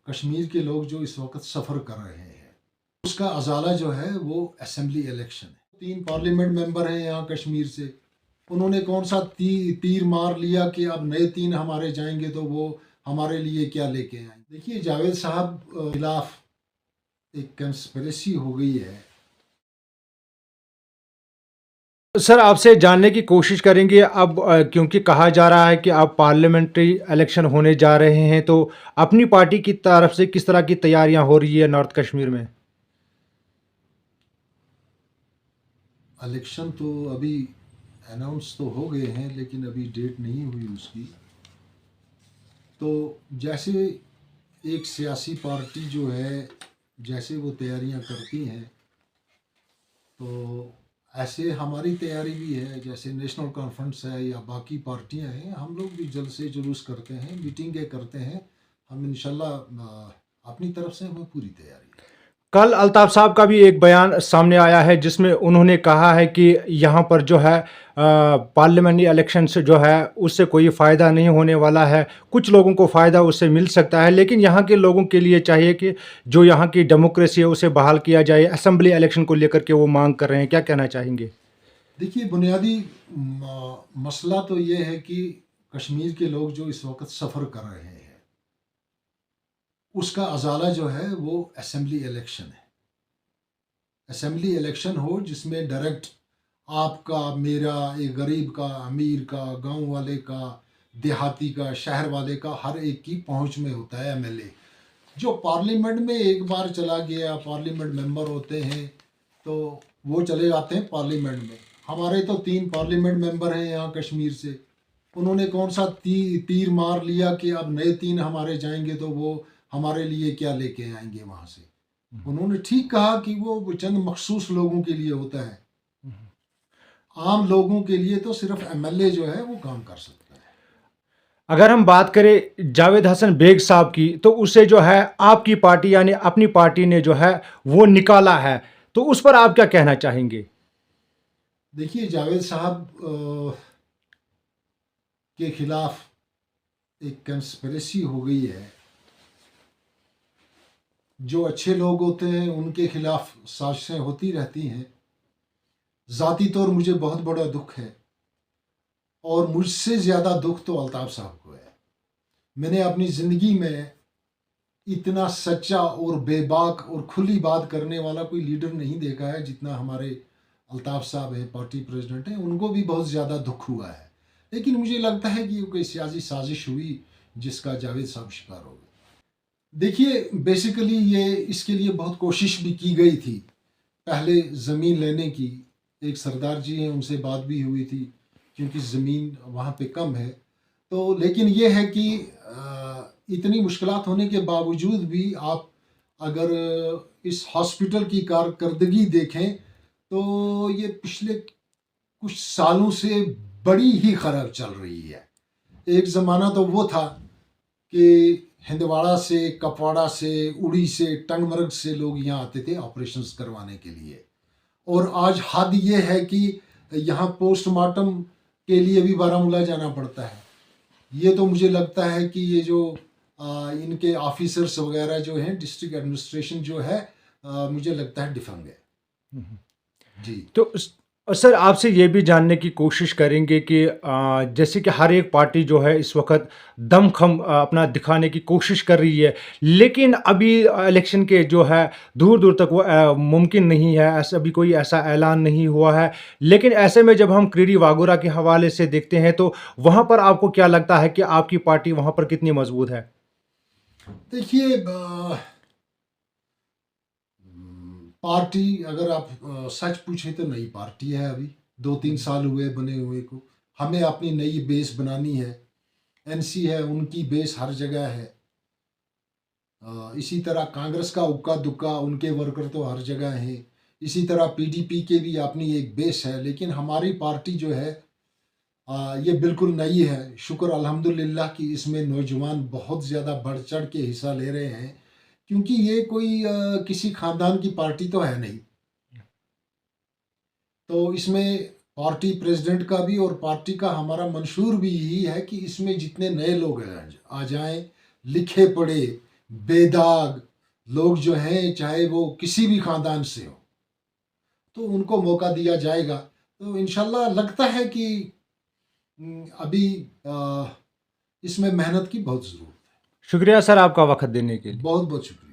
कश्मीर के लोग जो इस वक्त सफ़र कर रहे हैं, उसका अजाला जो है वो असेंबली इलेक्शन है। 3 पार्लियामेंट मेंबर हैं यहाँ कश्मीर से। उन्होंने कौन सा तीर मार लिया कि अब नए 3 हमारे जाएंगे तो वो हमारे लिए क्या लेके आएंगे। देखिए, जावेद साहब खिलाफ एक कंस्पिरेसी हो गई है। सर, आपसे जानने की कोशिश करेंगे अब, क्योंकि कहा जा रहा है कि अब पार्लियामेंट्री इलेक्शन होने जा रहे हैं, तो अपनी पार्टी की तरफ से किस तरह की तैयारियां हो रही है नॉर्थ कश्मीर में? इलेक्शन तो अभी अनाउंस तो हो गए हैं, लेकिन अभी डेट नहीं हुई उसकी। तो जैसे एक सियासी पार्टी जो है, जैसे वो तैयारियां करती हैं, तो ऐसे हमारी तैयारी भी है। जैसे नेशनल कॉन्फ्रेंस है या बाकी पार्टियां हैं, हम लोग भी जल्द से जुलूस करते हैं, मीटिंगें करते हैं। हम इंशाल्लाह अपनी तरफ से हमें पूरी तैयारी है। कल अल्ताफ साहब का भी एक बयान सामने आया है जिसमें उन्होंने कहा है कि यहाँ पर जो है पार्लियामेंट्री इलेक्शन से जो है उससे कोई फ़ायदा नहीं होने वाला है। कुछ लोगों को फ़ायदा उससे मिल सकता है, लेकिन यहाँ के लोगों के लिए चाहिए कि जो यहाँ की डेमोक्रेसी है उसे बहाल किया जाए। असेंबली इलेक्शन को लेकर के वो मांग कर रहे हैं, क्या कहना चाहेंगे? देखिए, बुनियादी मसला तो ये है कि कश्मीर के लोग जो इस वक्त सफ़र कर रहे हैं, उसका अजाला जो है वो असेंबली इलेक्शन है। असेंबली इलेक्शन हो जिसमें डायरेक्ट आपका, मेरा, एक गरीब का, अमीर का, गांव वाले का, देहाती का, शहर वाले का, हर एक की पहुंच में होता है एमएलए। जो पार्लियामेंट में एक बार चला गया, पार्लियामेंट मेंबर होते हैं, तो वो चले जाते हैं पार्लियामेंट में। हमारे तो 3 पार्लियामेंट मेंबर हैं यहाँ कश्मीर से। उन्होंने कौन सा तीर मार लिया कि अब नए 3 हमारे जाएंगे तो वो हमारे लिए क्या लेके आएंगे वहाँ से। उन्होंने ठीक कहा कि वो चंद मखसूस लोगों के लिए होता है। आम लोगों के लिए तो सिर्फ एमएलए जो है वो काम कर सकता है। अगर हम बात करें जावेद हसन बेग साहब की, तो उसे जो है आपकी पार्टी यानी अपनी पार्टी ने जो है वो निकाला है, तो उस पर आप क्या कहना चाहेंगे? देखिए, जावेद साहब के खिलाफ एक कंस्पिरेसी हो गई है। जो अच्छे लोग होते हैं उनके खिलाफ साजिशें होती रहती हैं। ज़ाती तौर मुझे बहुत बड़ा दुख है, और मुझसे ज़्यादा दुख तो अल्ताफ़ साहब को है। मैंने अपनी ज़िंदगी में इतना सच्चा और बेबाक और खुली बात करने वाला कोई लीडर नहीं देखा है जितना हमारे अल्ताफ़ साहब हैं, पार्टी प्रेसिडेंट हैं। उनको भी बहुत ज़्यादा दुख हुआ है, लेकिन मुझे लगता है कि ये कोई सियासी साजिश हुई जिसका जावेद साहब शिकार हो गए। देखिए, बेसिकली ये इसके लिए बहुत कोशिश भी की गई थी पहले ज़मीन लेने की। एक सरदार जी हैं, उनसे बात भी हुई थी, क्योंकि ज़मीन वहाँ पे कम है। तो लेकिन ये है कि इतनी मुश्किलात होने के बावजूद भी आप अगर इस हॉस्पिटल की कारकर्दगी देखें, तो ये पिछले कुछ सालों से बड़ी ही ख़राब चल रही है। एक ज़माना तो वो था कि हिंदवाड़ा से, कपवाड़ा से, उड़ी से, टंगमर्ग से लोग यहाँ आते थे ऑपरेशंस करवाने के लिए। और आज हद ये है कि यहाँ पोस्टमार्टम के लिए भी बारामूला जाना पड़ता है। ये तो मुझे लगता है कि ये जो इनके ऑफिसर्स वगैरह जो हैं, डिस्ट्रिक्ट एडमिनिस्ट्रेशन जो है, मुझे लगता है डिफंग है। जी। तो सर, आपसे ये भी जानने की कोशिश करेंगे कि जैसे कि हर एक पार्टी जो है इस वक्त दमखम अपना दिखाने की कोशिश कर रही है, लेकिन अभी इलेक्शन के जो है दूर दूर तक वो मुमकिन नहीं है, ऐसा अभी कोई ऐसा ऐलान नहीं हुआ है। लेकिन ऐसे में जब हम क्रीडी वागोरा के हवाले से देखते हैं, तो वहाँ पर आपको क्या लगता है कि आपकी पार्टी वहाँ पर कितनी मजबूत है? देखिए, पार्टी अगर आप सच पूछें तो नई पार्टी है। अभी 2-3 साल हुए बने हुए को। हमें अपनी नई बेस बनानी है। एनसी है, उनकी बेस हर जगह है। इसी तरह कांग्रेस का उक्का दुक्का, उनके वर्कर तो हर जगह हैं। इसी तरह पीडीपी के भी अपनी एक बेस है, लेकिन हमारी पार्टी जो है ये बिल्कुल नई है। शुक्र अल्हम्दुलिल्लाह कि इसमें नौजवान बहुत ज़्यादा बढ़ चढ़ के हिस्सा ले रहे हैं, क्योंकि ये कोई किसी ख़ानदान की पार्टी तो है नहीं। तो इसमें पार्टी प्रेसिडेंट का भी और पार्टी का हमारा मंशूर भी यही है कि इसमें जितने नए लोग हैं आ जाएं, लिखे पढ़े, बेदाग लोग जो हैं, चाहे वो किसी भी ख़ानदान से हो, तो उनको मौका दिया जाएगा। तो इंशाल्लाह लगता है कि अभी इसमें मेहनत की बहुत ज़रूरत है। शुक्रिया सर आपका वक़्त देने के लिए। बहुत बहुत शुक्रिया।